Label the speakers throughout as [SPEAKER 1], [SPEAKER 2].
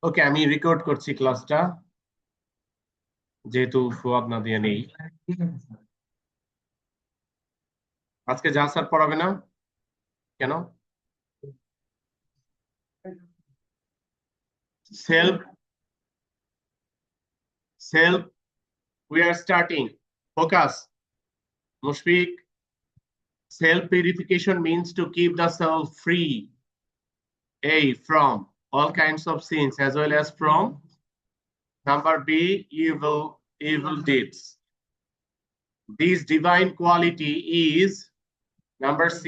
[SPEAKER 1] ওকে, আমি রেকর্ড করছি ক্লাসটা, যেহেতু ফুয়াদ না দিয়ে নেই। আজকে যা স্যার পড়াবে না কেন? Self self we are starting. Focus, Mushfiq. Self purification means to keep the self free, from all kinds of sins as well as from number B, evil deeds. This divine quality is number C,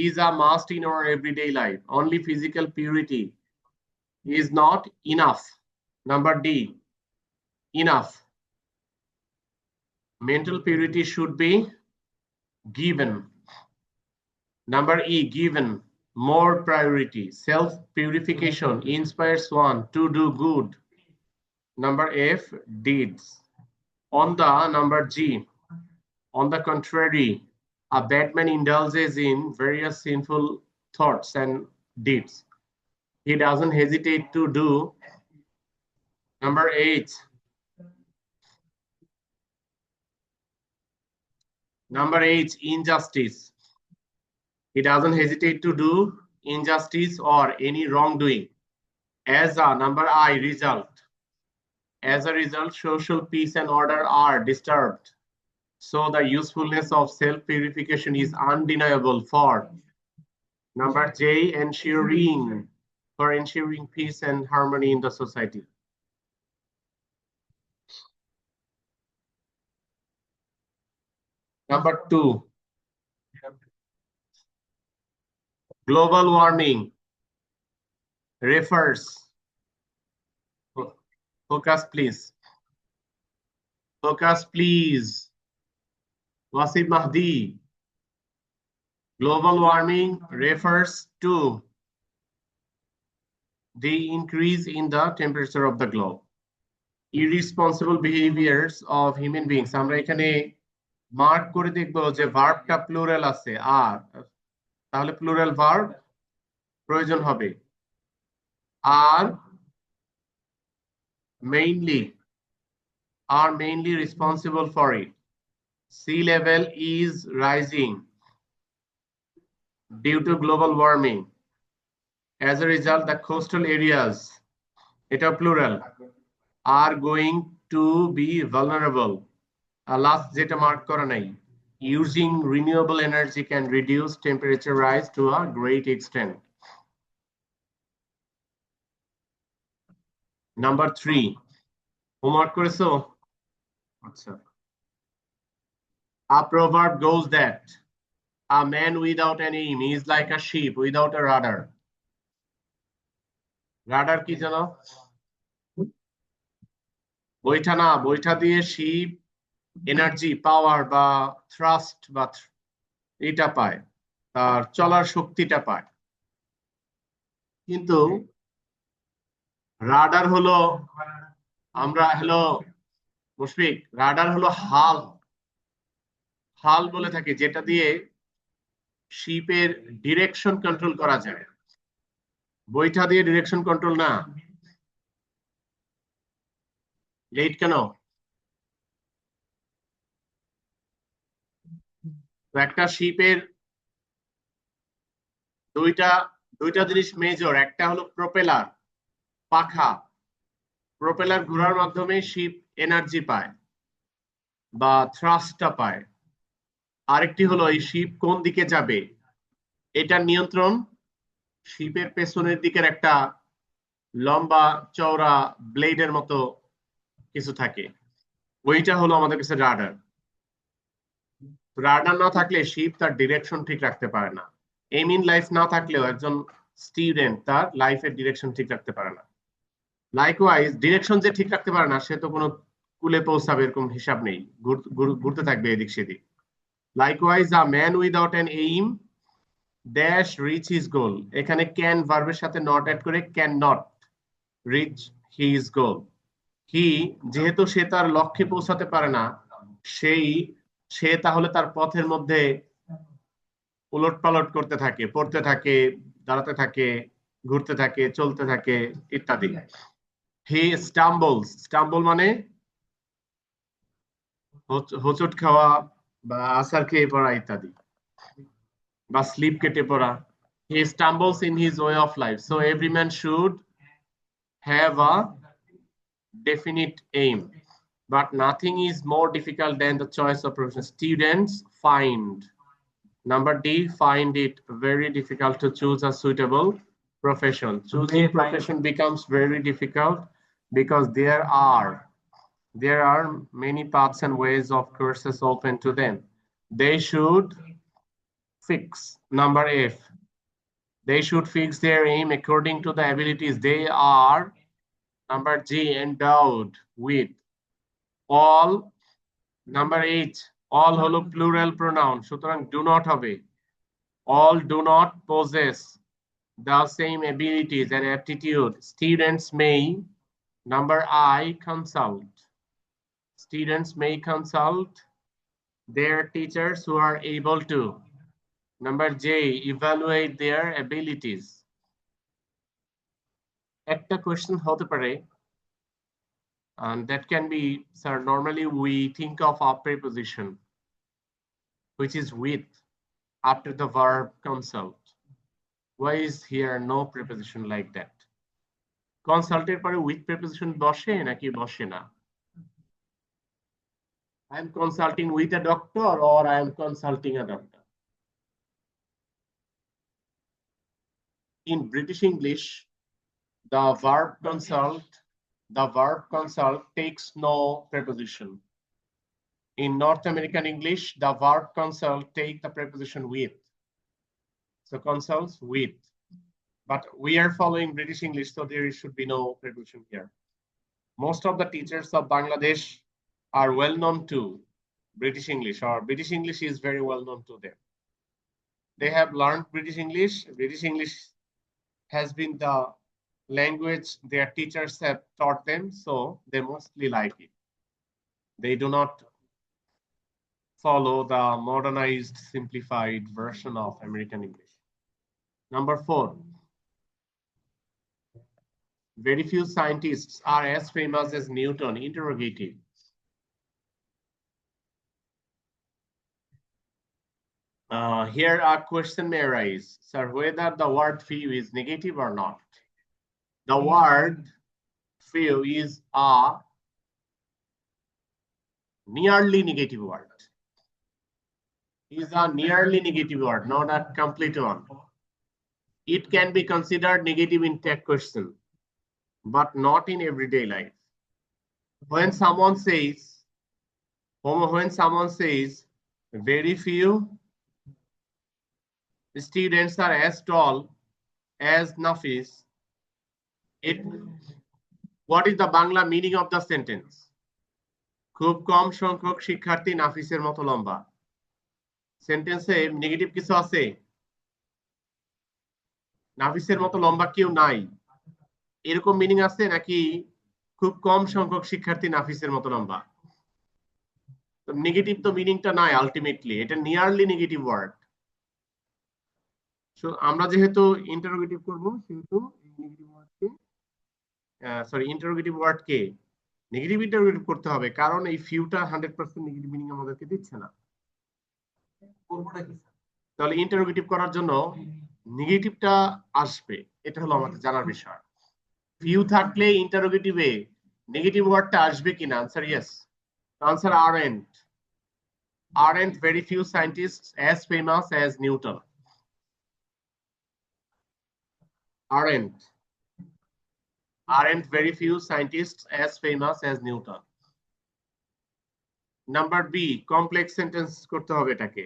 [SPEAKER 1] is a must in our everyday life. Only physical purity is not enough. Number D, enough. Mental purity should be given. Number E, given more priority. Self-purification inspires one to do good. Number F, deeds. On the number G, on the contrary, a bad man indulges in various sinful thoughts and deeds. He doesn't hesitate to do. Number H, injustice. He doesn't hesitate to do injustice or any wrongdoing. As a number I, result. As a result, social peace and order are disturbed. So the usefulness of self-purification is undeniable for number J, ensuring peace and harmony in the society. Number 2, global warming refers. Focus, please. Focus, please. Wasif Mahdi. Global warming refers to the increase in the temperature of the globe. Irresponsible behaviors of human beings. আমরা এখানে mark করে দেখব যে ভার্বটা plural আছে, আর তাহলে plural verb প্রয়োজন হবে। আর mainly responsible for it. Sea level is rising due to global warming. As a result, the coastal areas, এটা plural, are going to be vulnerable. Last যেটা মার্ক করা নাই, using renewable energy can reduce temperature rise to a great extent. Number 3, homework করেছো? আচ্ছা। A proverb goes that a man without an aim is like a sheep without a rudder. Rudder কি জানো? বৈঠা না, বৈঠা দিয়ে শিপ এনার্জি, পাওয়ার বা thrust বা এটা পায়, তার চলার শক্তিটা পায়। কিন্তু রাডার হলো, আমরা মুশফিক, রাডার হলো হাল বলে থাকি, যেটা দিয়ে শিপের ডিরেকশন কন্ট্রোল করা যায়। বৈঠা দিয়ে ডিরেকশন কন্ট্রোল না। লেট কেন? একটা শিপের দুইটা জিনিস মেজর। একটা হলো প্রপেলার, পাখা। প্রপেলার ঘোরার মাধ্যমে শিপ এনার্জি পায় বা থ্রাস্টটা পায়। আরেকটি হলো এই শিপ কোন দিকে যাবে এটা নিয়ন্ত্রণ শিপের পেছনের দিকের একটা লম্বা চওড়া ব্লেডের মতো কিছু থাকে, ওইটা হলো আমাদের কাছে রাডার। রাডার না থাকলে শিপ তার ডিরেকশন ঠিক রাখতে পারে না। এম ইন লাইফ না থাকলেও একজন স্টুডেন্ট তার লাইফের ডিরেকশন ঠিক রাখতে পারে না। লাইকওয়াইজ ডিরেকশন যে ঠিক রাখতে পারে না, সে তো কোনো কুলে পৌঁছাবে এরকম হিসাব নেই, ঘুরতে থাকবে এদিক সেদিক। Likewise a man without an aim dash reach his goal. এখানে ক্যান ভার্বের সাথে নট অ্যাড করে can not reach his goal. He, যেহেতু সে তার লক্ষ্যে পৌঁছাতে পারে না, সে তাহলে তার পথের মধ্যে উলট পালট করতে থাকে, পড়তে থাকে, দাঁড়াতে থাকে, ঘুরতে থাকে, চলতে থাকে ইত্যাদি। হি স্টাম্বলস, স্টাম্বল মানে হোঁচট খাওয়া বা আছাড় খেয়ে পড়া ইত্যাদি, বা স্লিপ কেটে পড়া। He stumbles in his way of life. So every man should have a definite aim, but nothing is more difficult than the choice of profession. Students find, number D, find it very difficult to choose a suitable profession. Choosing profession becomes very difficult because there are many paths and ways of courses open to them. They should fix, number F, they should fix their aim according to the abilities they are, number G, endowed with. All, number H, all হলো plural pronoun, সুতরাং do not হবে। All do not possess the same abilities and aptitude. Students may, number I, consult. Students may consult their teachers who are able to, number J, evaluate their abilities. একটা question হতে পারে, and that can be, sir, normally we think of a preposition which is with after the verb consult. Why is here no preposition like that? Consult এর পরে with preposition বসে নাকি বসে না? I am consulting with a doctor or I am consulting a doctor. In British English, the verb consult takes no preposition. In North American English, the verb consult take the preposition with. So consults with. But we are following British English, so there should be no preposition here. Most of the teachers of Bangladesh are well known to British English, or British English is very well known to them. They have learned British English. British English has been the language their teachers have taught them, so they mostly like it. They do not follow the modernized, simplified version of American English. Number 4. Very few scientists are as famous as Newton. Interrogative. Here a question may arise, sir, whether the word few is negative or not. The word few is a nearly negative word. Is a nearly negative word, not a complete one. It can be considered negative in tech question, but not in everyday life. When someone says very few students are as tall as Nafis, what is the Bangla meaning of the sentence? খুব কম সংখ্যক শিক্ষার্থী নাফিসের মতো লম্বা। সেন্টেন্সে negative কিছু আছে? নাফিসের মতো লম্বা কেউ নাই, এরকম মিনিং আছে নাকি খুব কম সংখ্যক শিক্ষার্থী নাফিসের মতো লম্বা? তো নেগেটিভ তো মিনিংটা নাই আলটিমেটলি, এটা নিয়ারলি নেগেটিভ ওয়ার্ড। সো আমরা যেহেতু ইন্টারোগেটিভ করব, সেহেতু নেগেটিভ ওয়ার্ডকে ইন্টারোগেটিভ ওয়ার্ডকে নেগেটিভ ইন্টারোগেটিভ করতে হবে, কারণ এই ফিউটা 100% নেগেটিভ মিনিং আমাদেরকে দিচ্ছে না। তাহলে ইন্টারোগেটিভ করার জন্য নেগেটিভটা আসবে, এটা হলো আমাদের জানার বিষয়। ফিউ থাকলে ইন্টারোগেটিভে নেগেটিভ ওয়ার্ডটা আসবে কিনা? Answer yes. Answer aren't very few scientists as famous as Newton. Aren't very few scientists as famous as Newton. Number B, complex sentence করতে হবে এটাকে।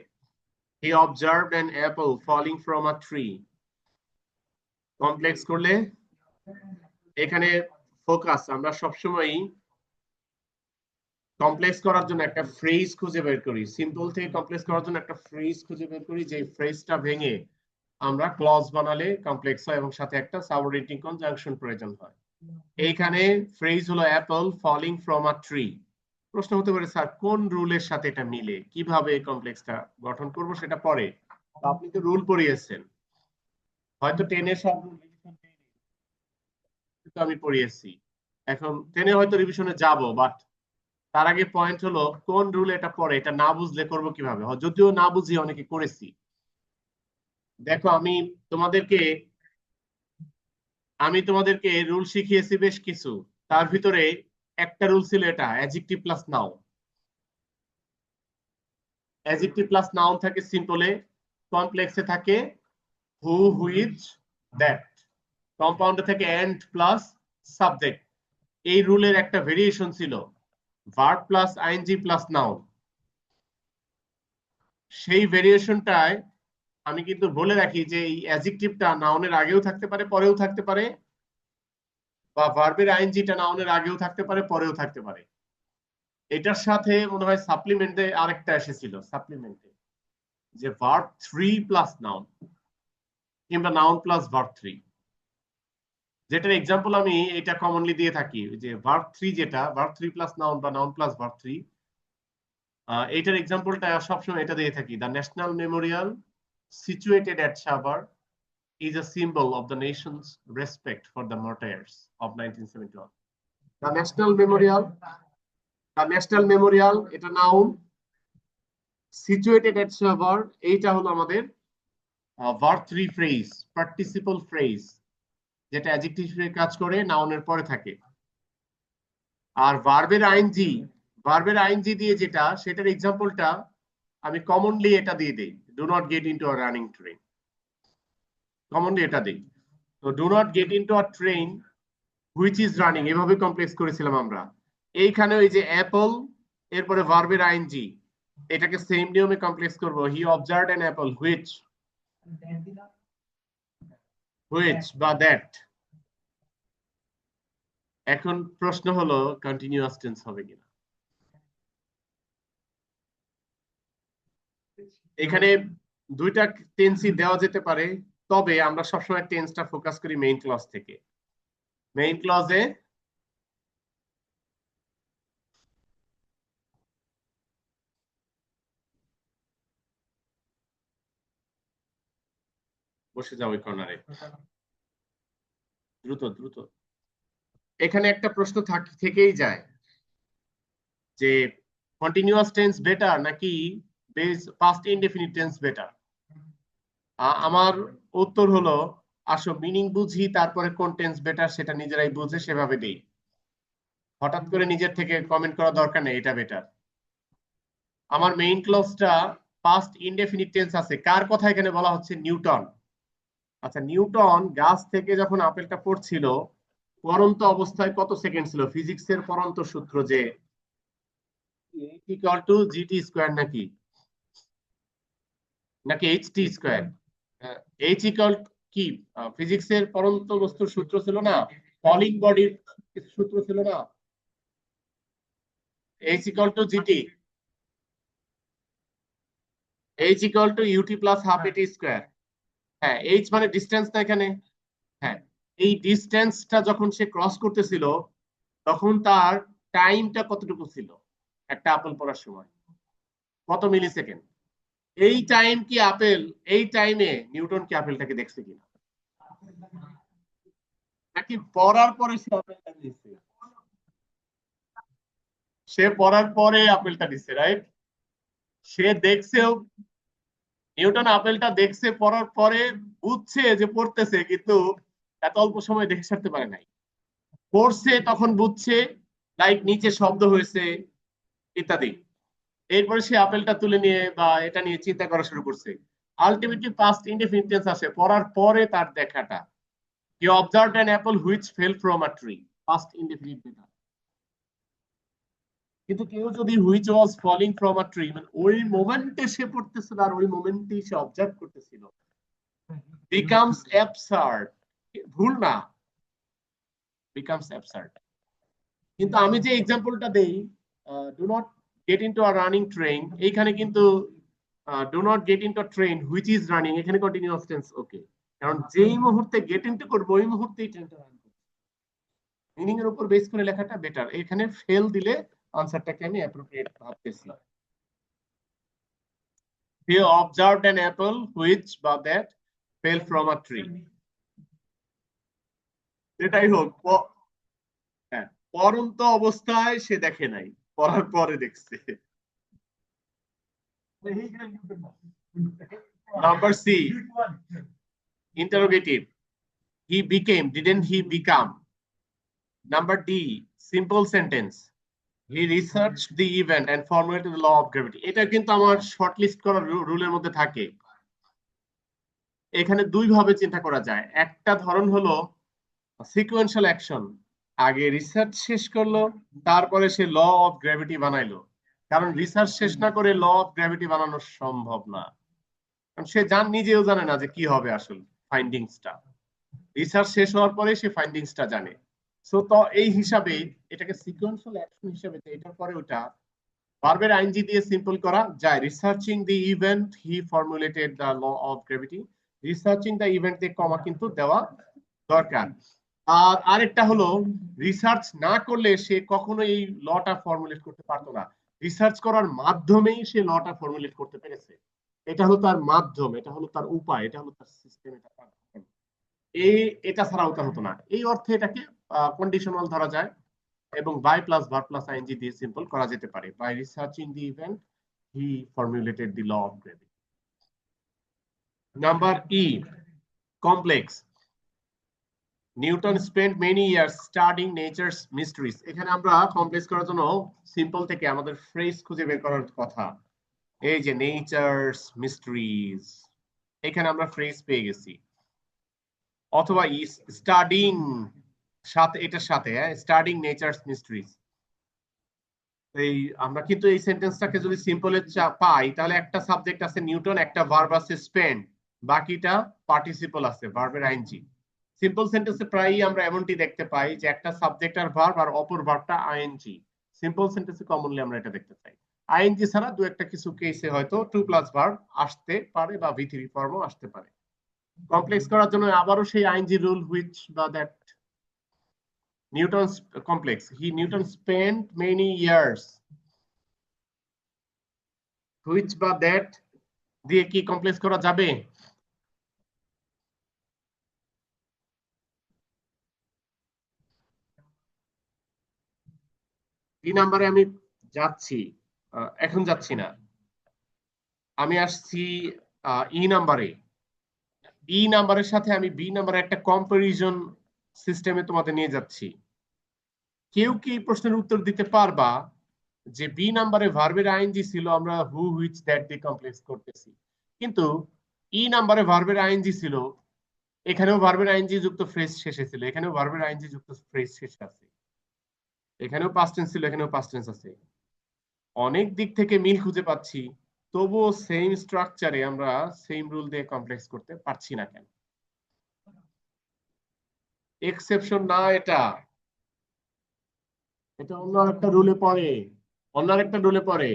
[SPEAKER 1] He observed an apple falling from a tree. Complex করলে এখানে focus, আমরা সবসময়ই complex করার জন্য একটা ফ্রেজ খুঁজে বের করি, সিম্পল থেকে কমপ্লেক্স করার জন্য একটা ফ্রেজ খুঁজে বের করি, যে ফ্রেজটা ভেঙে আমরা ক্লজ বানালে কমপ্লেক্স হয় এবং সাথে একটা সাবঅর্ডিনেটিং কনজাংশন প্রয়োজন হয়। এইখানে ফ্রেজ হলো apple falling from a tree. প্রশ্ন হতে পারে, স্যার কোন রুলের সাথে এটা মিলে, কিভাবে কমপ্লেক্সটা গঠন করব সেটা পরে। আপনি তো রুল পড়িয়েছেন, হয়তো 10 এর সব তো আমি পড়িয়েছি, এখন 10-এ হয়তো রিভিশনে যাব, বাট তার আগে পয়েন্ট হলো কোন রুল এটা পড়ে, এটা না বুঝলে করব কিভাবে? যদিও না বুঝি অনেকে করেছি। দেখো আমি তোমাদেরকে রুল শিখিয়েছি বেশ কিছু, তার ভিতরে একটা রুল ছিল এটা, adjective plus noun. Adjective plus noun থাকে সিম্পলে, কমপ্লেক্সে থাকে হু, হুইচ, দ্যাট, কম্পাউন্ডে থাকে এন্ড প্লাস সাবজেক্ট। এই রুলের একটা ভেরিয়েশন ছিল verb plus ING plus noun. সেই ভেরিয়েশনটায় আমি কিন্তু বলে রাখি যে এই অ্যাডজেক্টিভটা নাউনের আগেও থাকতে পারে, পরেও থাকতে পারে, বা ভার্বের আইএনজিটা নাউনের আগেও থাকতে পারে, পরেও থাকতে পারে। এটার সাথে মনে হয় সাপ্লিমেন্টে আরেকটা এসেছিল, সাপ্লিমেন্টে যে ভার্ব 3 প্লাস নাউন কিংবা নাউন প্লাস ভার্ব 3, যেটার এক্সাম্পল আমি এটা কমনলি দিয়ে থাকি যে ভার্ব 3, যেটা ভার্ব 3 প্লাস নাউন বা নাউন প্লাস ভার্ব 3, এটার এক্সাম্পলটা সবসময় এটা দিয়ে থাকি। The national Memorial situated at Savar is a symbol of the nation's respect for the martyrs of 1971. The National Memorial এটা নাউন, situated at Savar এইটা হলো আমাদের verb 3 phrase, participle phrase, যেটা অ্যাডজেক্টিভ হিসেবে কাজ করে, নাউনের পরে থাকে। আর ভার্বের আইএনজি দিয়ে যেটা, সেটার এক্সাম্পলটা আমি কমনলি এটা দিয়ে দেই, do not get into a running train. Commonly এটা দেই। তো do not get into a train which is running, এভাবে কমপ্লেক্স করেছিলাম আমরা। এইখানে ওই যে অ্যাপল, এরপরে ভার্বের আইএনজি, এটাকে সেম নিয়মে কমপ্লেক্স করব, হি অবজার্ভড অ্যান অ্যাপল হুইচ বা দ্যাট। এখন প্রশ্ন হলো কন্টিনিউয়াস টেন্স হবে কিনা। এখানে দুইটা টেন্সই দেওয়া যেতে পারে, তবে আমরা সবসময় টেন্সটা ফোকাস করি মেইন ক্লজ থেকে। মেইন ক্লজে বসে যাও ওই কর্নারে, দ্রুত দ্রুত। এখানে একটা প্রশ্ন থেকেই যায় যে কন্টিনিউয়াস টেন্স বেটার নাকি পাস্ট ইনডেফিনিট টেন্স বেটার। আমার উত্তর হলো, আসো মিনিং বুঝি, তারপরে কোন টেন্স বেটার সেটা নিজেরাই বুঝে সেভাবে দেই। হঠাৎ করে নিজের থেকে কমেন্ট করা দরকার নেই এটা বেটার। আমার মেইন ক্লজটা পাস্ট ইনডেফিনিট টেন্স আছে। কার কথা এখানে বলা হচ্ছে? নিউটন। আচ্ছা, নিউটন গাছ থেকে যখন আপেলটা পড়ছিল, পড়ন্ত অবস্থায় কত সেকেন্ড ছিল? ফিজিক্সের পড়ন্ত সূত্র যে ইকুয়াল টু জিটি স্কোয়ার, নাকি নাকি এইচটি স্কোয়ার। এইচ ইকুয়াল কি ফিজিক্সের পরন্ত বস্তুর সূত্র ছিল না, ফলিং বডির সূত্র ছিল না, H equal to G T, H equal to U T plus half A T square. হ্যাঁ, এইচ মানে ডিস্টেন্স না এখানে। হ্যাঁ, এই ডিস্টেন্সটা যখন সে ক্রস করতেছিল, তখন তার টাইমটা কতটুকু ছিল একটা আপেল পড়ার সময়? কত মিলি সেকেন্ড? এই টাইমে নিউটন কি আপেলটাকে দেখছে কিনা, নাকি পড়ার পরে সে আপেলটা দিচ্ছে? সে পড়ার পরে আপেলটা দিচ্ছে, রাইট? সে দেখছেও, নিউটন আপেলটা দেখছে পড়ার পরে, বুঝছে যে পড়তেছে, কিন্তু এত অল্প সময় দেখে ছাড়তে পারে নাই। পড়ছে তখন বুঝছে, লাইক নিচে শব্দ হয়েছে ইত্যাদি, এরপরে সে আপেলটা তুলে নিয়ে বা এটা নিয়ে চিন্তা করা শুরু করছে। আলটিমেটলি পাস্ট ইনডেফিনিট টেন্স আসে পড়ার পরে তার দেখাটা। He observed an apple which fell from a tree, past indefinite better. কিন্তু কেউ যদি which was falling from a tree, মানে ওই মোমেন্টে সে পড়তেছিল আর ওই মোমেন্টেই সে অবজার্ভ করতেছিল, বিকামস অ্যাবসার্ড। ভুল না, বিকামস অ্যাবসার্ড। কিন্তু আমি যে এক্সাম্পলটা দেই, do not get into a running train, এইখানে কিন্তু do not get into a train which is running, এখানে কন্টিনিউয়াস টেন্স ওকে, কারণ যেই মুহূর্তে গেট ইনটু করবো ওই মুহূর্তেই ট্রেনটা রান করবে। মিনিং এর উপর বেস করে লেখাটা বেটার। এখানে ফেল দিলে আনসারটাকে আমি অ্যাপ্রোপ্রিয়েট ভাবতেছি। He observed an apple which বা that fell from a tree. যেটাই হোক হ্যাঁ, পড়ন্ত অবস্থায় সে দেখে নাই, পড়ার পরে দেখছে। Number C, interrogative. He became, didn't he become? Number D, simple sentence. He researched the event and formulated the law of gravity. এটা কিন্তু আমার শর্টলিস্ট করার রুলের মধ্যে থাকে। এখানে দুই ভাবে চিন্তা করা যায়। একটা ধরন হলো সিকোয়েন্সিয়াল অ্যাকশন, আগে রিসার্চ শেষ করলো, তারপরে সে ল অফ গ্র্যাভিটি বানাইলো। কারণ রিসার্চ শেষ না করে ল অফ গ্র্যাভিটি বানানো সম্ভব না, কারণ সে নিজেও জানে না যে কি হবে আসল ফাইন্ডিংসটা। রিসার্চ শেষ হওয়ার পরে সে ফাইন্ডিংসটা জানে। সো তো এই হিসাবে এটাকে সিকোয়েন্সিয়াল অ্যাকশন হিসাবে, এটার পরে ওটা ভার্বের আইএনজি দিয়ে সিম্পল করা যায়। Researching the event he formulated the law of gravity, researching the event দিয়ে কমা কিন্তু দেওয়া দরকার। আর আরেকটা হলো রিসার্চ না করলে সে কখনো এই লটা ফর্মুলেট করতে পারতো না, রিসার্চ করার মাধ্যমেই সে লটা ফর্মুলেট করতে পেরেছে। এটা হলো তার মাধ্যম, এটা হলো তার উপায়, এটা হলো তার সিস্টেম, এটা ছাড়া ওটা হতো না। এই অর্থে এটাকে কন্ডিশনাল ধরা যায় এবং by plus verb plus ING দিয়ে সিম্পল করা যেতে পারে। By researching the event he formulated the law of gravity. Number E, complex. Newton spent many years studying nature's mysteries. এখানে আমরা কমপ্লেক্স করার জন্য সিম্পল থেকে আমাদের ফ্রেজ খুঁজে বের করার কথা। এই যে নেচারস মিস্ট্রিজ, এখানে আমরা ফ্রেজ পেয়ে গেছি। অথবা স্টাডিং সাথে, এটার সাথে স্টাডিং নেচারস মিস্ট্রিজ। এই আমরা কিন্তু এই সেন্টেন্সটাকে যদি সিম্পলে পাই, তাহলে একটা সাবজেক্ট আছে নিউটন, একটা ভার্ব আছে স্পেন্ট, বাকিটা পার্টিসিপল আছে ভার্বের আইএনজি। সিম্পল সেন্টেন্সে প্রায়ই আমরা এমনটি দেখতে পাই যে একটা সাবজেক্ট আর ভার্ব আর অপর ভার্বটা আইএনজি। সিম্পল সেন্টেন্সে কমনলি আমরা এটা দেখতে পাই। আইএনজি ছাড়া দু একটা কিছু কেসে হয়তো টু প্লাস ভার্ব আসতে পারে বা ভি থ্রি ফর্মও আসতে পারে। কমপ্লেক্স করার জন্য আবারও সেই আইএনজি রুল, হুইচ বা that. Newton's complex. Newton spent many years. Which বা that দিয়ে কি কমপ্লেক্স করা যাবে? বি নাম্বারে আমি যাচ্ছি, এখন যাচ্ছি না, আমি আসছি ই নাম্বারে। ই নাম্বারের সাথে আমি বি নাম্বারে একটা কম্পারিজন সিস্টেমে তোমাদের নিয়ে যাচ্ছি। কেউ কি প্রশ্নের উত্তর দিতে পারবা যে বি নাম্বারে ভার্বের আইএনজি ছিল, আমরা হু হুইচ দ্যাট দিয়ে কমপ্লেক্স করতেছি, কিন্তু ই নাম্বারে ভার্বের আইএনজি ছিল, এখানেও ভার্বের আইএনজি যুক্ত ফ্রেজ শেষে ছিল, এখানেও ভার্বের আইএনজি যুক্ত ফ্রেজ শেষে আছে, এখানেও পাস্ট টেন্স ছিল, এখানেও পাস্ট টেন্স আছে। অনেক দিক থেকে মিল খুঁজে পাচ্ছি, তবুও সেম স্ট্রাকচারে আমরা সেম রুল দিয়ে কমপ্লেক্স করতে পারছি না কেন? এক্সেপশন না এটা, এটা অন্য একটা রুলে পড়ে, অন্য একটা রুলে পড়ে।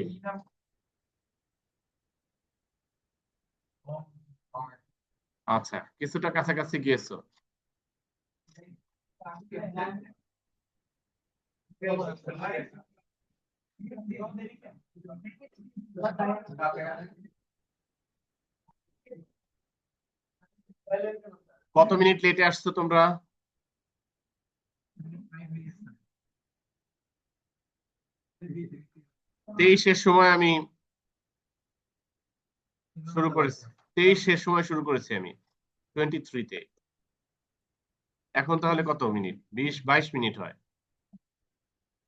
[SPEAKER 1] আচ্ছা, কিছুটা কাছাকাছি গিয়েছো। কত মিনিট লেটে আসছো তোমরা? 23-এর সময় আমি শুরু করেছি, 23-এর সময় শুরু করেছি আমি 23-তে। এখন তাহলে কত মিনিট? 20-22 মিনিট হয়।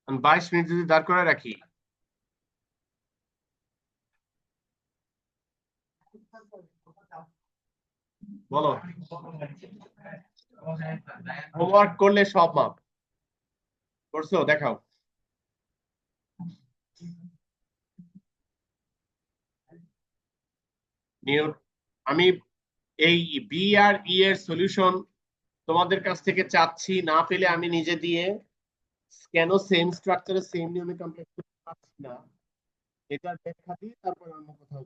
[SPEAKER 1] 22 মিনিট যদি দাঁড় করে রাখি, বলো, হোমওয়ার্ক করলে সব মাপ করছো? দেখাও। আমি এই বি আর ই এর সলিউশন তোমাদের কাছ থেকে চাচ্ছি, না পেলে আমি নিজে দিয়ে কেন সেম স্ট্রাকচারে সেম নিয়মে কমপ্লিট করতে পারছি না, এটার ব্যাখ্যা দিই, তারপর অন্য কোথাও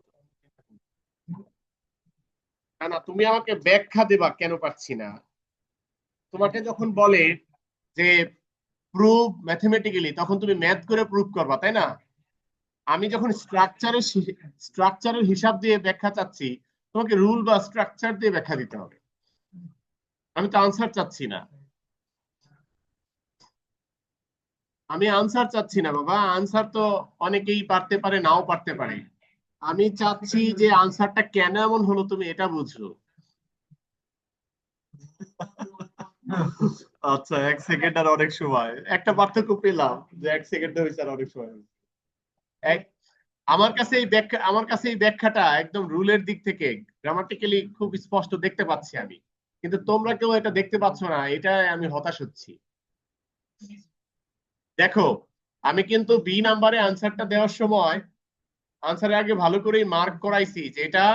[SPEAKER 1] না। না, তুমি আমাকে ব্যাখ্যা দেবা কেন পাচ্ছি না। তোমাকে যখন বলে যে প্রুভ ম্যাথমেটিক্যালি, তখন তুমি ম্যাথ করে প্রুভ করবা, তাই না? আমি যখন স্ট্রাকচারের হিসাব দিয়ে ব্যাখ্যা চাচ্ছি, তোমাকে রুল বা স্ট্রাকচার দিয়ে ব্যাখ্যা দিতে হবে। আমি তো আনসার চাচ্ছি না। আমি আনসার চাচ্ছি না বাবা, আনসার তো অনেকেই পারতে পারে নাও পারতে পারে। আমি চাচ্ছি যে আনসারটা কেন এমন হলো তুমি এটা বুঝো। আচ্ছা, 1 সেকেন্ড আর অনেক সময়, একটা পার্থক্য পেলাম যে 1 সেকেন্ড হয়েছে আর অনেক সময় হয়েছে। এক- আমার কাছে এই ব্যাখ্যাটা একদম রুলের দিক থেকে গ্রামাটিক্যালি খুব স্পষ্ট দেখতে পাচ্ছি আমি, কিন্তু তোমরা কেউ এটা দেখতে পাচ্ছ না, এটা আমি হতাশ হচ্ছি। দেখো, আমি কিন্তু বি নাম্বারে আনসারটা দেওয়ার সময় আনসারের আগে ভালো করে মার্ক করাইছি যে এটা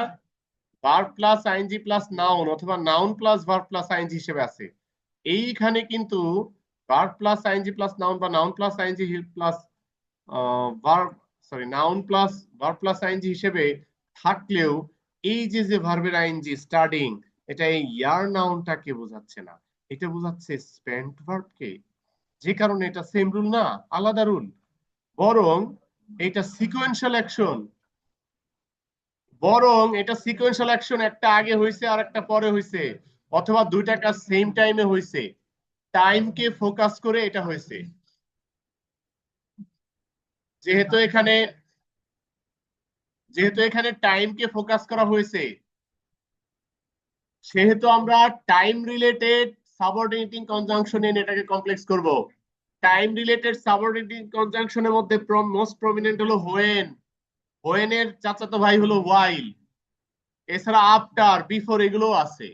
[SPEAKER 1] verb plus ING plus noun অথবা noun plus verb plus ING হিসেবে আছে। এইখানে কিন্তু verb plus ING plus noun বা noun plus ING plus verb, sorry noun plus verb plus ING হিসেবে থাকলেও এই যে যে ভার্বের আইএনজি স্টার্টিং, এটা এই ইয়ার নাউনটাকে বোঝাচ্ছে না, এটা বোঝাচ্ছে স্পেন্ট ভার্বকে। যে কারণে এটা সেম রুল না, আলাদা রুল। বরং এটা সিকোয়েন্সিয়াল অ্যাকশন, একটা আগে হয়েছে আর একটা পরে হয়েছে, অথবা দুইটা কাজ সেম টাইমে হয়েছে, টাইমকে ফোকাস করে এটা হয়েছে। যেহেতু এখানে যেহেতু এখানে টাইমকে ফোকাস করা হয়েছে, সেহেতু আমরা টাইম রিলেটেড সাবঅর্ডিনেটিং কনজাংশন এনে এটাকে কমপ্লেক্স করব। টাইম রিলেটেড সাবঅর্ডিনেটিং কনজাংশনের মধ্যে মোস্ট প্রমিনেন্ট হলো হোয়েন, হোয়েনের চাচাতো ভাই হলো ওয়াইল, এছাড়া আফটার বিফোর এগুলো আছে।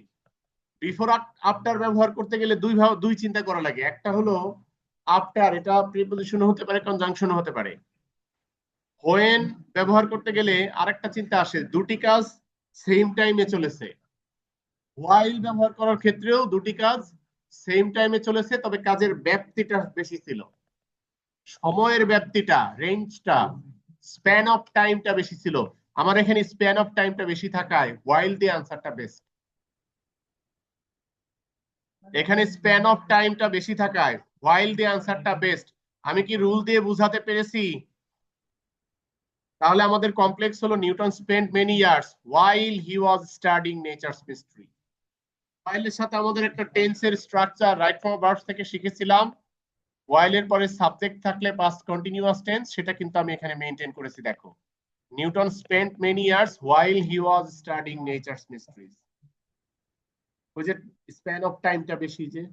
[SPEAKER 1] বিফোর আফটার ব্যবহার করতে গেলে দুই চিন্তা করা লাগে, একটা হলো আফটার, এটা প্রিপজিশন হতে পারে কনজাংশন হতে পারে। হোয়েন ব্যবহার করতে গেলে আরেকটা চিন্তা আসে, দুটি কাজ সেম টাইমে চলেছে। হোয়াইল ব্যবহার করার ক্ষেত্রেও দুটি কাজ সেম টাইমে চলেছে, তবে কাজের ব্যাপ্তিটা বেশি ছিল, সময়ের ব্যাপ্তিটা, রেঞ্জটা, স্প্যান অফ টাইমটা বেশি ছিল। আমার এখানে স্প্যান অফ টাইমটা বেশি থাকায় হোয়াইল দিয়ে আনসারটা বেস্ট। এখানে স্প্যান অফ টাইমটা বেশি থাকায় হোয়াইল দিয়ে আনসারটা বেস্ট। আমি কি রুল দিয়ে বুঝাতে পেরেছি? তাহলে আমাদের কমপ্লেক্স হলো Newton spent many years while he was studying nature's mystery। while এর সাথে আমাদের একটা টেন্সের স্ট্রাকচার রাইট ফ্রম ভার্বস থেকে শিখেছিলাম, while এর পরে সাবজেক্ট থাকলে পাস্ট কন্টিনিউয়াস টেন্স, সেটা কিন্তু আমি এখানে মেইনটেইন করেছি। দেখো, Newton spent many years while he was studying nature's mysteries, ওই যে স্প্যান অফ টাইমটা বেশি যে।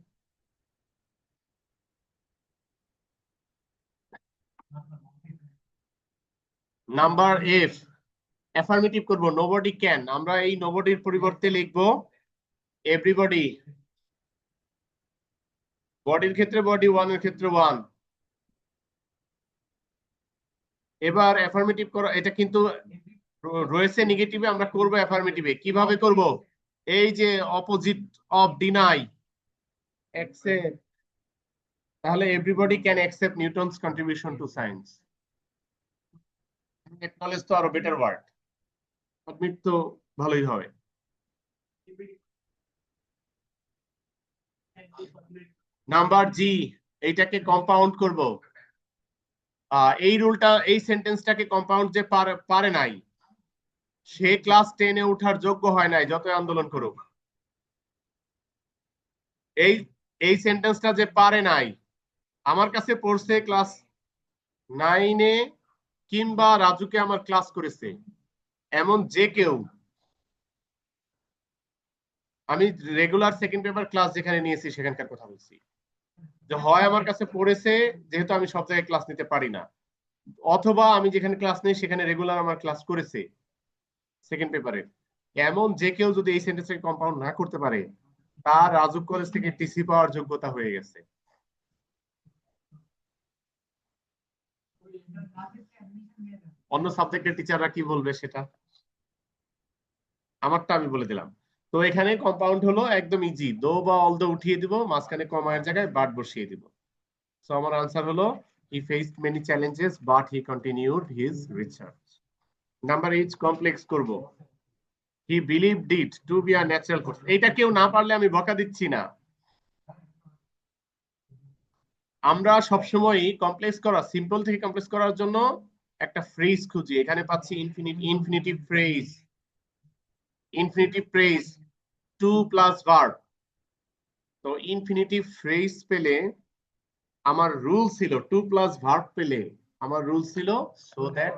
[SPEAKER 1] নাম্বার এফ, অ্যাফার্মেটিভ করব, নোবডি ক্যান, আমরা এই নোবডির পরিবর্তে লিখব এভরিবডি। বডির ক্ষেত্রে বডি, ওয়ানের ক্ষেত্রে ওয়ান। এবার অ্যাফার্মেটিভ করো, এটা কিন্তু রয়েছে নেগেটিভে, আমরা করব অ্যাফার্মেটিভে। কিভাবে করব? এই যে অপোজিট অফ ডিনাই, অ্যাকসেপ্ট, তাহলে everybody can accept Newton's contribution to science. Acknowledge তো আরো বেটার ওয়ার্ড, সাবমিট তো ভালোই হবে। নাম্বার জি, এইটাকে কম্পাউন্ড করব। এই রুলটা, এই সেন্টেন্সটাকে কম্পাউন্ড যে পারে নাই, সে ক্লাস 10-এ ওঠার যোগ্য হয় নাই যতই আন্দোলন করুক। এই এই সেন্টেন্সটা যে পারে নাই, আমার কাছে পড়ছে ক্লাস 9-এ, কিংবা রাজুকে আমার ক্লাস করেছে, এমন যে কেউ, আমি রেগুলার সেকেন্ড পেপার ক্লাস যেখানে নিয়েছি সেখানকার কথা বলছি, যে হয় আমার কাছে পড়েছে, যেহেতু আমি সব জায়গায় ক্লাস নিতে পারি না, অথবা আমি যেখানে ক্লাস নেই সেখানে রেগুলার আমার ক্লাস করেছে সেকেন্ড পেপারে, এমন যে কেউ যদি এই সেন্টেন্সটাকে কম্পাউন্ড না করতে পারে, তার রাজুক কলেজ থেকে টিসি পাওয়ার যোগ্যতা হয়ে গেছে। অন্য সাবজেক্টের টিচাররা কি বলবে সেটা, আমারটা আমি বলে দিলাম। তো এখানে কম্পাউন্ড হলো একদম ইজি, দো বা অল দো উঠিয়ে দিব, মাঝখানে কমায়ের জায়গায় বাট বসিয়ে দিব। সো আমার আনসার হলো he faced many challenges but he continued his research. Number H complex করব, he believed it to be a natural course. এটা কেউ না পারলে আমি বকা দিচ্ছি না, আমরা সবসময় কমপ্লেক্স করা, সিম্পল থেকে কমপ্লেক্স করার জন্য একটা ফ্রেজ খুঁজি। এখানে পাচ্ছি infinitive phrase, to plus verb. তো ইনফিনিটিভ ফ্রেজ পেলে আমার রুল ছিল 2 প্লাস ভার্ব পেলে আমার রুল ছিল সো দ্যাট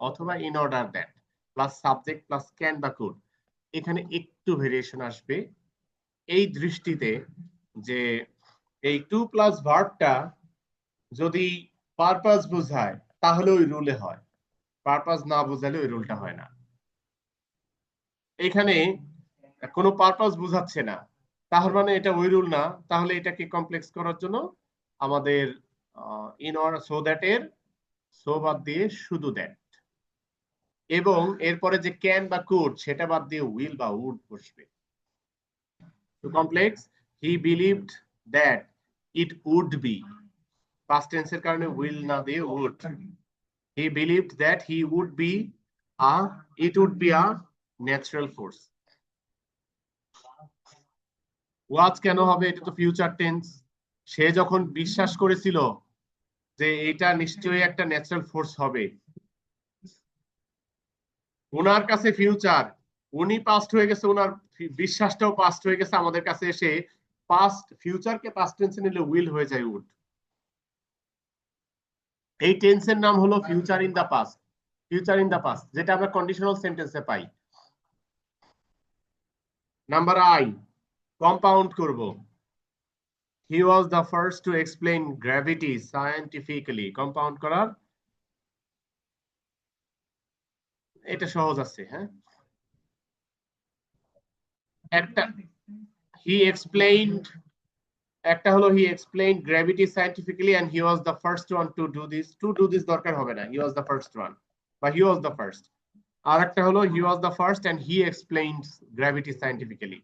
[SPEAKER 1] অথবা in order that plus subject plus can বা কুড। এখানে একটু ভেরিয়েশন আসবে এই দৃষ্টিতে যে এই 2 প্লাস ভার্বটা যদি পারপাস বোঝায় তাহলে ওই রুলে হয়, পারপাস না বোঝালে ওই রুলটা হয় না। এখানে কোনো পারপাস বোঝাচ্ছে না, তাহলে মানে এটা ওই রুল না। তাহলে এটাকে কমপ্লেক্স করার জন্য আমাদের ইন অর সো দ্যাট এর সো বাদ দিয়ে শুধু দ্যাট, এবং এরপরে যে ক্যান বা কুড সেটা বাদ দিয়ে উইল বা উড বসবে। তো complex he believed that it would be, past টেন্সের কারণে উইল না দিয়ে would. He believed that he would be it would be a natural force. Was কেন হবে? এটা তো ফিউচার টেন্স। সে যখন বিশ্বাস করেছিল যে এটা নিশ্চয়ই একটা ন্যাচারাল ফোর্স হবে, ওনার কাছে ফিউচার, উনি পাস্ট হয়ে গেছে, ওনার বিশ্বাসটাও পাস্ট হয়ে গেছে। আমাদের কাছে এসে পাস্ট ফিউচারকে পাস্ট টেন্সে নিলে উইল হয়ে যায় উড। এই টেন্সের নাম হলো future in the past, future in the past, যেটা আমরা কন্ডিশনাল সেন্টেন্সে পাই। নাম্বার আই, কম্পাউন্ড করব। He was the first to explain gravity scientifically. Compound করার এটা সহজ আছে, হ্যাঁ। একটা he explained, একটা হলো he explained gravity scientifically and he was the first one to do this দরকার হবে না, he was the first one বা he was the first। আর একটা হলো he was the first and he explained gravity scientifically।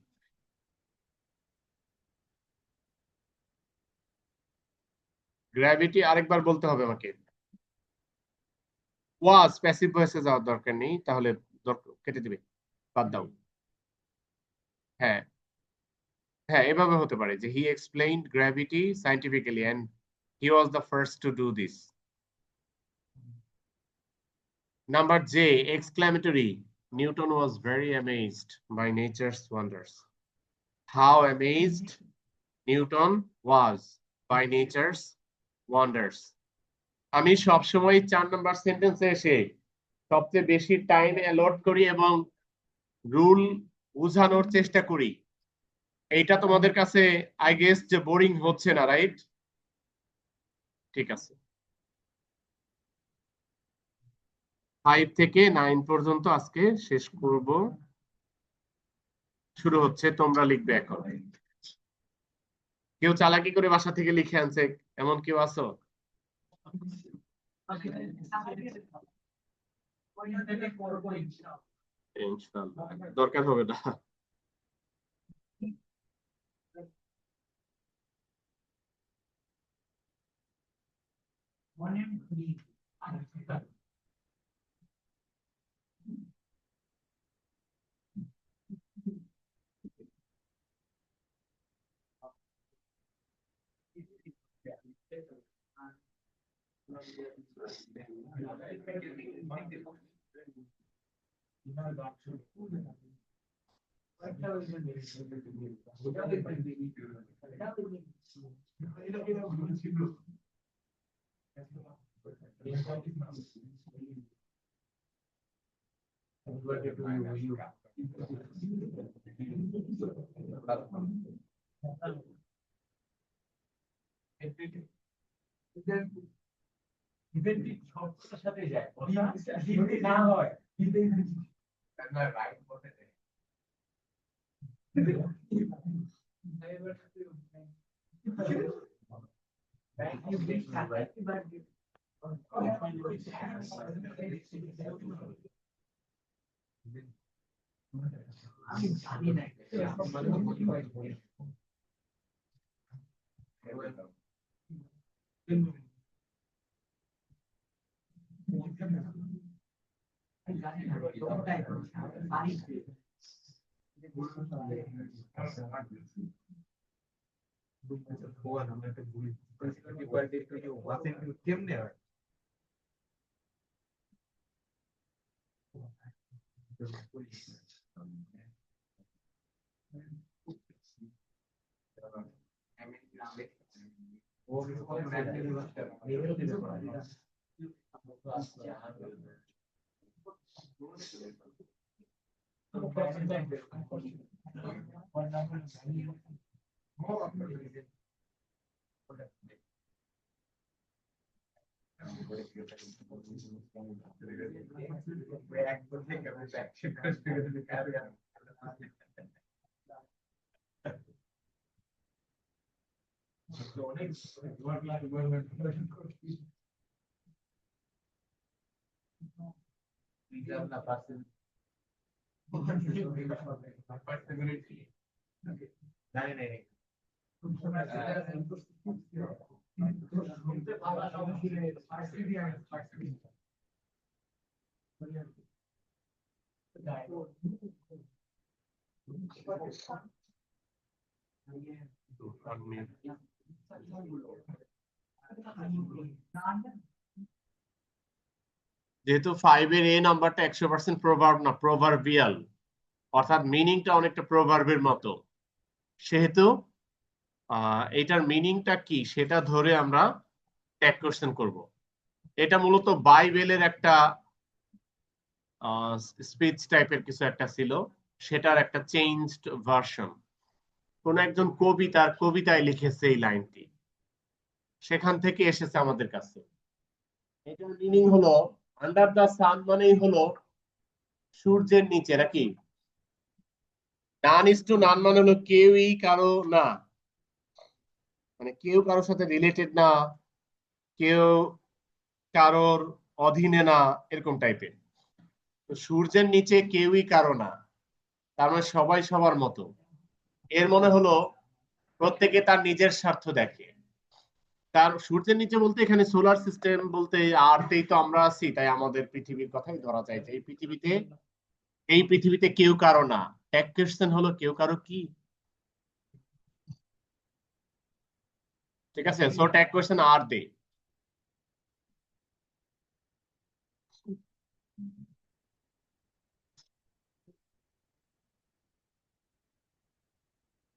[SPEAKER 1] Gravity আরেকবার বলতে হবে আমাকে। was প্যাসিভ ভয়েসে যাওয়ার দরকার নেই, তাহলে কেটে দিবে, বাদ দাও। হ্যাঁ হ্যাঁ, এভাবে হতে পারে যে he explained gravity scientifically and he was the first to do this। Number J, exclamatory. Newton was very amazed by nature's wonders. How amazed Newton was by nature's wonders. আমি সবসময় 4 নম্বর সেন্টেন্সে এসে সবচেয়ে বেশি টাইম অ্যালট করি এবং rule বোঝানোর চেষ্টা করি। এইটা তোমাদের কাছে আই গেস যে বোরিং হচ্ছে না, রাইট? ঠিক আছে, 5 থেকে 9 পর্যন্ত আজকে শেষ করব। শুরু হচ্ছে, তোমরা লিখবে এখন। কেউ চালাকি করে বাসা থেকে লিখে আনছে এমন কেউ আছো? ইনশাআল্লাহ দরকার হবে না। যেহেতু 5 এর এ নাম্বারটা 100% প্রভার্ব না, প্রভার্বিয়াল, অর্থাৎ মিনিংটা অনেকটা প্রভার্বের মতো, সেহেতু এটার মিনিংটা কি সেটা ধরে আমরা ট্যাগ কোশ্চেন করব। এটা মূলত বাইবেলের একটা স্পিচ টাইপের কিছু একটা ছিল, সেটার একটা চেঞ্জড ভার্সন। কোন একজন কবি তার কবিতায় লিখেছে এই লাইনটি, সেখান থেকে এসেছে আমাদের কাছে। এটার মিনিং হলো আন্ডার দ্য সান মানেই হলো সূর্যের নিচে, নাকি? নান ইজ টু নান মানে হলো কেউই কারো না, মানে কেউ কারোর সাথে রিলেটেড না, কেউ কারোর অধীনে না, এরকম টাইপের। সূর্যের নিচে কেউই কারো না, তার মানে সবাই সবার মতো। এর মনে হলো প্রত্যেকে তার নিজের স্বার্থ দেখে। তার সূর্যের নিচে বলতে এখানে সোলার সিস্টেম বলতে আর্থেই তো আমরা আছি, তাই আমাদের পৃথিবীর কথাই ধরা যায় যে এই পৃথিবীতে কেউ কারো না। ট্যাগ কোশ্চেন হলো কেউ কারো কি, ঠিক আছে? So tag question are they.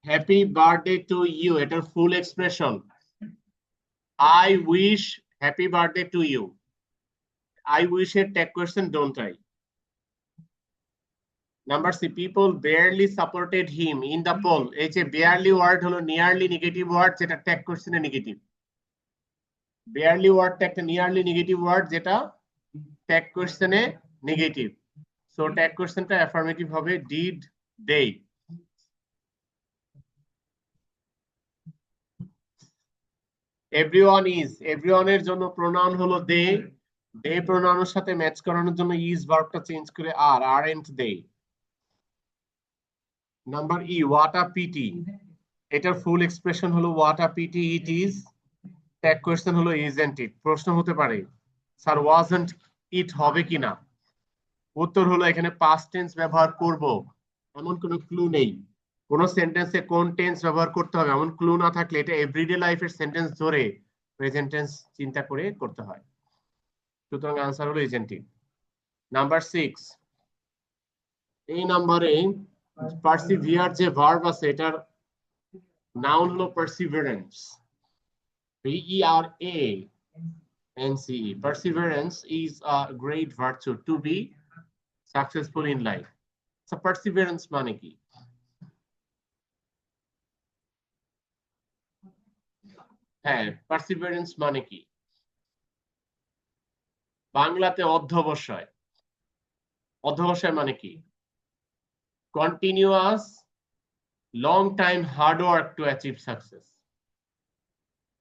[SPEAKER 1] Happy birthday to you, এটার full expression I wish happy birthday to you. I wish এর tag question don't I. Number C, people barely supported him in the poll. এই যে barely word হলো nearly negative word, যেটা tag কোশ্চেনে negative. Barely ওয়ার্ডটা একটা nearly negative word, যেটা tag কোশ্চেনে নেগেটিভ। সো ট্যাগ কোশ্চেনটা অ্যাফার্মেটিভ হবে did they. Everyone is, everyone এর জন্য প্রোনাউন হলো দে। দে প্রোনাউনের সাথে ম্যাচ করানোর জন্য ইজ ভার্বটা চেঞ্জ করে aren't they. Number E, what a pity, এটার ফুল এক্সপ্রেশন হলো what a pity it is. Tag question হলো ইজন্ট ইট। প্রশ্ন হতে পারে স্যার ওয়াজন্ট ইট হবে কিনা? উত্তর হলো এখানে পাস্ট টেন্স ব্যবহার করব এমন কোনো ক্লু নেই। কোন সেন্টেন্সে কোন টেন্স ব্যবহার করতে হবে এমন ক্লু না থাকলে এটা এভরিডে লাইফের সেন্টেন্স ধরে প্রেজেন্ট টেন্স চিন্তা করে করতে হয়। সুতরাং আনসার হলো ইজেন্টিভ। নাম্বার 6, এই নাম্বারে পারসিভিয়ার যে ভার্ব আছে এটার নাউন হলো Perseverance, PERANCE। Perseverance is a great virtue to be successful in life. So perseverance মানে কি? হ্যাঁ, পারসিভারেন্স মানে কি? বাংলাতে অধ্যবসায়। অধ্যবসায় মানে কি? Continuous long time hard work to achieve success.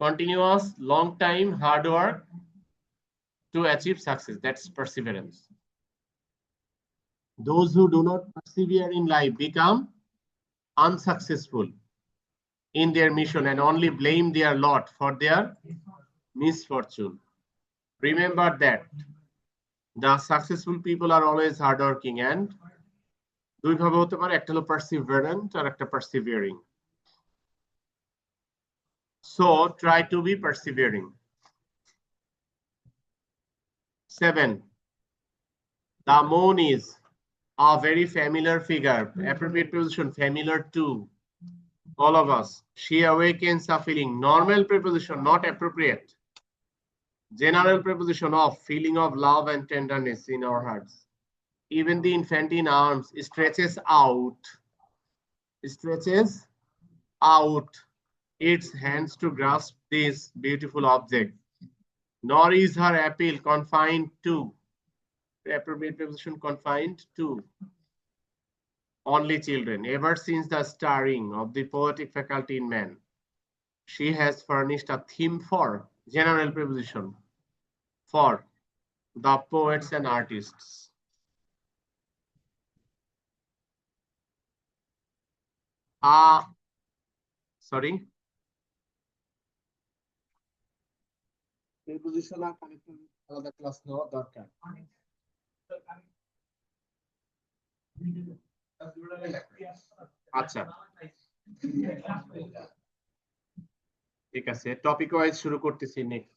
[SPEAKER 1] Continuous long time hard work to achieve success, that's perseverance. Those who do not persevere in life become unsuccessful in their mission and only blame their lot for their misfortune. Remember that the successful people are always hardworking, and দুই ভাবে হতে পারে, একটা হলো perseverant আর একটা persevering. So try to be persevering. 7, the moon is a very familiar figure. Appropriate position, familiar to. all of us. She awakens a feeling. Normal preposition, not appropriate. General preposition of feeling of love and tenderness in our hearts. Even the infantine arms stretches out its hands to grasp this beautiful object. Nor is her appeal confined to, the appropriate preposition, confined to only children. Ever since the stirring of the poetic faculty in man, she has furnished a theme for, general preposition, for the poets and artists. Sorry. Preposition আর connector আলাদা class নেওয়া দরকার। আচ্ছা, ঠিক আছে, topic wise শুরু করতেছি। Next,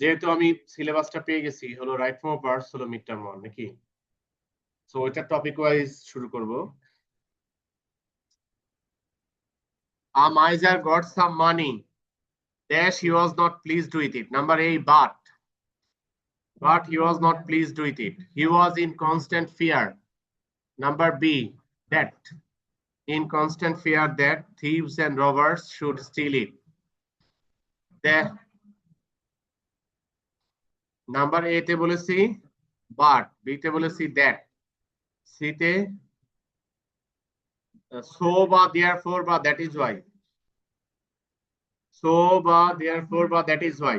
[SPEAKER 1] যেহেতু আমি সিলেবাসটা পেয়ে গেছি, হলো রাইট ফর্ম অফ ভার্বস, হলো মিড টার্ম 1 নাকি, সো এটা টপিক ওয়াইজ শুরু করব। A miser got some money. Dash, he was not pleased with it. Number A, but he was not pleased with it. He was in constant fear. Number B, that in constant fear that thieves and robbers should steal it. Number A তে বলেছি but, B তে বলেছি that, C তে so বা therefore বা that is why, so বা therefore বা that is why,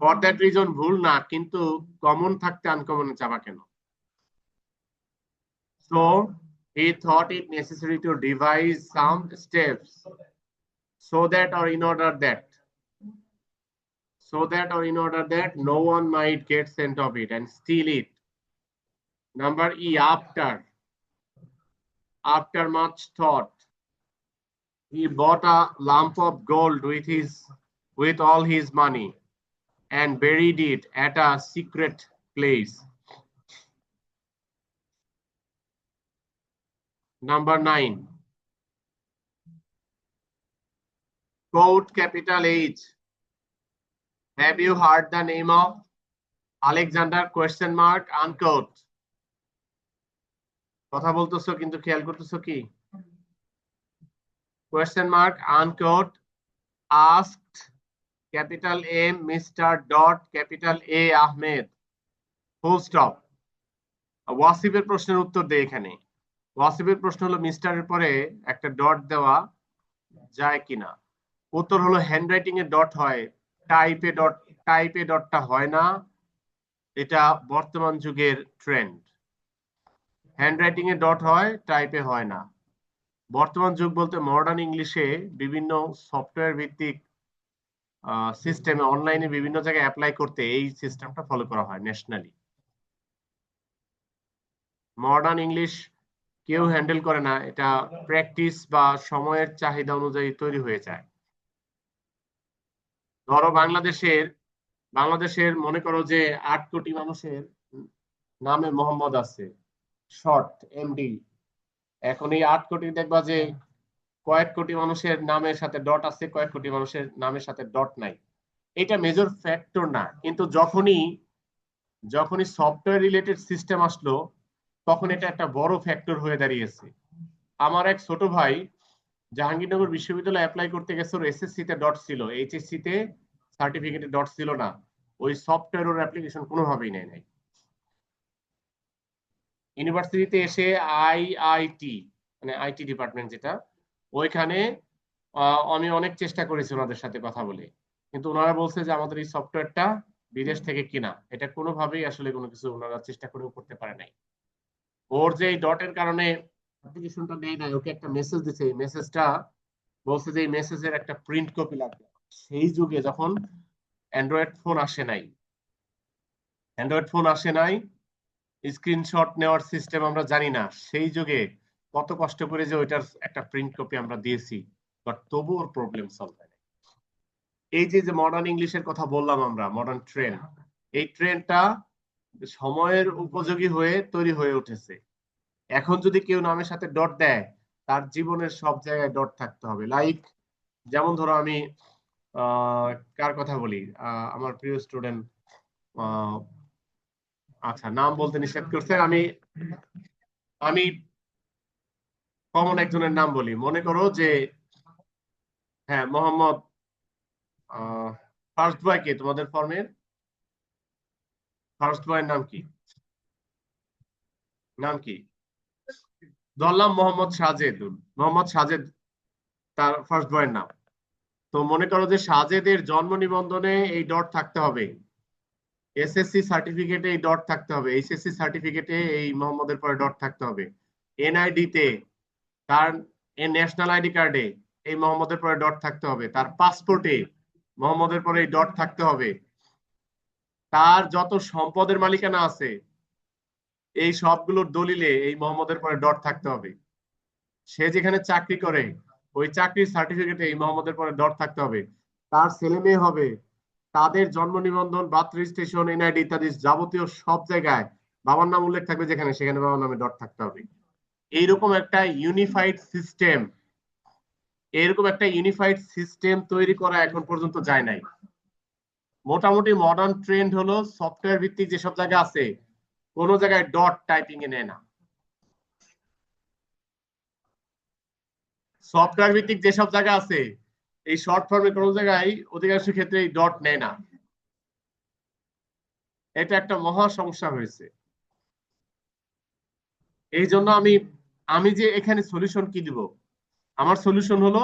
[SPEAKER 1] for that reason ভুল না, কিন্তু কমন থাকতে আনকমনে যাবা কেন? So he thought it necessary to devise some steps so that or in order that no one might get scent of it and steal it. Number E, after much thought, he bought a lump of gold with all his money and buried it at a secret place. Number 9, quote capital H. Have you heard the name of Alexander ? Unquote. কথা বলতেছো কিন্তু খেয়াল করতেছো কি? Unquote asked capital M Mr. capital A Ahmed. Full stop. ওয়াসিফের প্রশ্নের উত্তর দেই এখানে। ওয়াসিফের প্রশ্ন হলো মিস্টারের পরে একটা ডট দেওয়া যায় কিনা। উত্তর হলো হ্যান্ডরাইটিং এ ডট হয়, টাইপে ডটটা হয় না। এটা বর্তমান যুগের ট্রেন্ড। হ্যান্ডরাইটিং এ ডট হয়, টাইপে হয় না। বর্তমান যুগ বলতে মডার্ন ইংলিশে বিভিন্ন সফটওয়্যার ভিত্তিক সিস্টেমে অনলাইনে বিভিন্ন জায়গায় অ্যাপ্লাই করতে এই সিস্টেমটা ফলো করা হয় ন্যাশনালি। মডার্ন ইংলিশ কেউ হ্যান্ডেল করে না, এটা প্র্যাকটিস বা সময়ের চাহিদা অনুযায়ী তৈরি হয়ে যায়। ধরো বাংলাদেশের মনে করো যে 8 কোটি মানুষের নামে মোহাম্মদ আছে, শর্ট এমডি। এখন এই 8 কোটি দেখবা যে কয়েক কোটি মানুষের নামের সাথে ডট আছে, কয়েক কোটি মানুষের নামের সাথে ডট নাই। এটা মেজর ফ্যাক্টর না, কিন্তু যখনই সফটওয়্যার রিলেটেড সিস্টেম আসলো তখন এটা একটা বড় ফ্যাক্টর হয়ে দাঁড়িয়েছে। আমার এক ছোট ভাই জাহাঙ্গীরনগর বিশ্ববিদ্যালয়ে অ্যাপ্লাই করতে গেছে, ওর এসএসসি তে ডট ছিল, এইচএসসি তে সার্টিফিকেটে ডট ছিল না। ওই সফটওয়্যার ওর অ্যাপ্লিকেশন কোনোভাবেই নেয় নাই। ইউনিভার্সিটিতে এসে আইআইটি মানে আইটি ডিপার্টমেন্ট যেটা, ওইখানে আমি অনেক চেষ্টা করেছি ওনাদের সাথে কথা বলে, কিন্তু ওনারা বলছে যে আমাদের এই সফটওয়্যারটা বিদেশ থেকে কিনা, এটা কোনোভাবেই আসলে কোনো কিছু ওনারা চেষ্টা করেও করতে পারে নাই। ওর যে এই ডটের কারণে অ্যাপ্লিকেশনটা নেয় নাই, ওকে একটা মেসেজ দিছে, এই মেসেজটা বলছে যে এই মেসেজের একটা প্রিন্ট কপি লাগবে। সেই যুগে যখন অ্যান্ড্রয়েড ফোন আসে নাই, স্ক্রিনশট নেওয়ার সিস্টেম আমরা জানি না, সেই যুগে কত কষ্ট করে যে ওইটার একটা প্রিন্ট কপি আমরা দিয়েছি, বাট তবুও ওর প্রবলেম সলভ হয় না। এই যে মডার্ন ইংলিশের কথা বললাম আমরা, মডার্ন ট্রেন্ড, এই ট্রেন্ডটা সময়ের উপযোগী হয়ে তৈরি হয়ে উঠেছে। এখন যদি কেউ নামের সাথে ডট দেয়, তার জীবনের সব জায়গায় ডট থাকতে হবে। লাইক যেমন ধরো আমি কার কথা বলি, আমার প্রিয় স্টুডেন্ট, আচ্ছা নাম বলতে নিষেধ করছে, আমি আমি কমন একজনের নাম বলি। মনে করো যে হ্যাঁ মোহাম্মদ, ফার্স্ট বয় কে তোমাদের ফর্মের? ফার্স্ট বয়ের নাম কি? নাম কি? ধরলাম মোহাম্মদ সাজেদ। মোহাম্মদ সাজেদ তার ফার্স্ট বয়ের নাম। তো মনে করো যে সাজেদের জন্ম নিবন্ধনে এই ডট থাকতে হবে, এসএসসি সার্টিফিকেটে এই ডট থাকতে হবে, এইচএসসি সার্টিফিকেটে এই মোহাম্মদের পরে ডট থাকতে হবে, এনআইডি তে তার ন্যাশনাল আইডি কার্ডে এই মোহাম্মদের পরে ডট থাকতে হবে, তার পাসপোর্টে মোহাম্মদের পরে এই ডট থাকতে হবে, তার যত সম্পদের মালিকানা আছে এই সবগুলোর দলিলে এই মোহাম্মদের পরে ডট থাকতে হবে, সে যেখানে চাকরি করে ওই চাকরির সার্টিফিকেটে এই মোহাম্মদের পরে ডট থাকতে হবে, তার ছেলে মেয়ে হবে তাদের জন্ম নিবন্ধন, বার্থ রেজিস্ট্রেশন, এনআইডি ইত্যাদি যাবতীয় সব জায়গায় বাবার নাম উল্লেখ থাকবে, যেখানে সেখানে বাবার নামে ডট থাকতে হবে। এইরকম একটা ইউনিফাইড সিস্টেম, এরকম একটা ইউনিফাইড সিস্টেম তৈরি করা এখন পর্যন্ত যায় নাই। মোটামুটি মডার্ন ট্রেন্ড হলো সফটওয়্যার ভিত্তিক যেসব জায়গা আছে কোন জায়গায় ডট টাইপিং এ নেয় না। সফটওয়্যার ভিত্তিক যেসব জায়গা আছে এই শর্ট ফর্মে কোন জায়গায় অধিকাংশ ক্ষেত্রে এই ডট নেয় না। এটা একটা মহা সমস্যা হয়েছে। এই জন্য আমি যে এখানে সলিউশন কি দিব, আমার সলিউশন হলো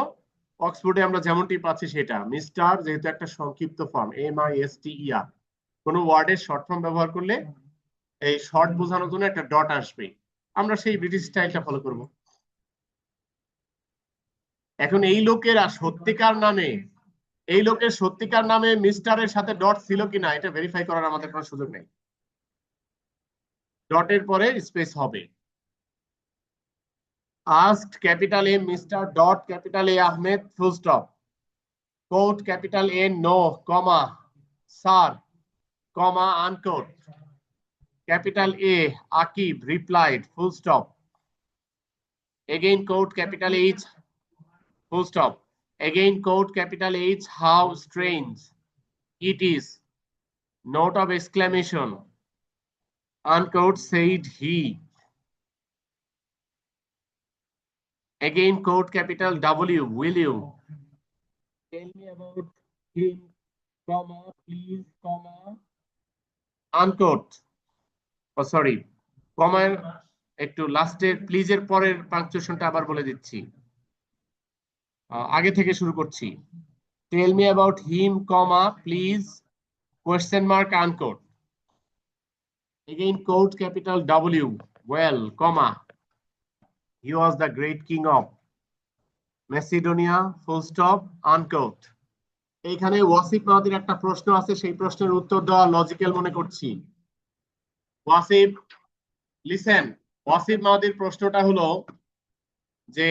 [SPEAKER 1] অক্সফোর্ডে আমরা যেমনটি পাচ্ছি সেটা, মিস্টার যেহেতু একটা সংক্ষিপ্ত ফর্ম, MISTER, কোন ওয়ার্ডের শর্ট ফর্ম ব্যবহার করলে এই শর্ট বোঝানোর জন্য একটা ডট আসবে, আমরা সেই ব্রিটিশ স্টাইলটা ফলো করব। এখন এই লোকের সত্যিকার নামে মিস্টারের সাথে ডট ছিল কিনা এটা ভেরিফাই করার আমাদের কোনো সুযোগ নেই। ডটের পরে স্পেস হবে। asked capital A Mr. Dot capital A Ahmed full stop, quote capital A no comma sir comma unquote, capital A Akib replied full stop, again quote capital H full stop, again quote capital H how strange it is, note of exclamation, unquote said he, again quote capital W will you tell me about him comma please comma unquote, ও sorry কমার একটু লাস্টের প্লিজের পরের পাংচুয়েশনটা আবার বলে দিচ্ছি, আগে থেকে শুরু করছি, tell me about him comma please question mark unquote, again quote capital W well comma he was the great king of Macedonia full stop unquote. এইখানে ওয়াসিফ মাহাদির একটা প্রশ্ন আছে, সেই প্রশ্নের উত্তর দেওয়া লজিক্যাল মনে করছি। ওয়াসিফ লিসেন, ওয়াসিফ মাহাদির প্রশ্নটা হলো যে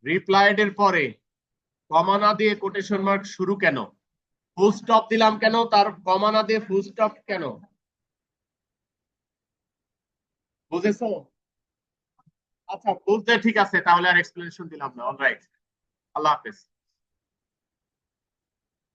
[SPEAKER 1] রিপ্লাইড এর পরে কমা না দিয়ে কোটেশন মার্ক শুরু কেন, ফুল স্টপ দিলাম কেন, তার কমা না দিয়ে ফুল স্টপ কেন, বুঝেছো? আচ্ছা বুঝতে ঠিক আছে, তাহলে আর এক্সপ্লেনেশন দিলাম না। অলরাইট, আল্লাহ হাফেজ।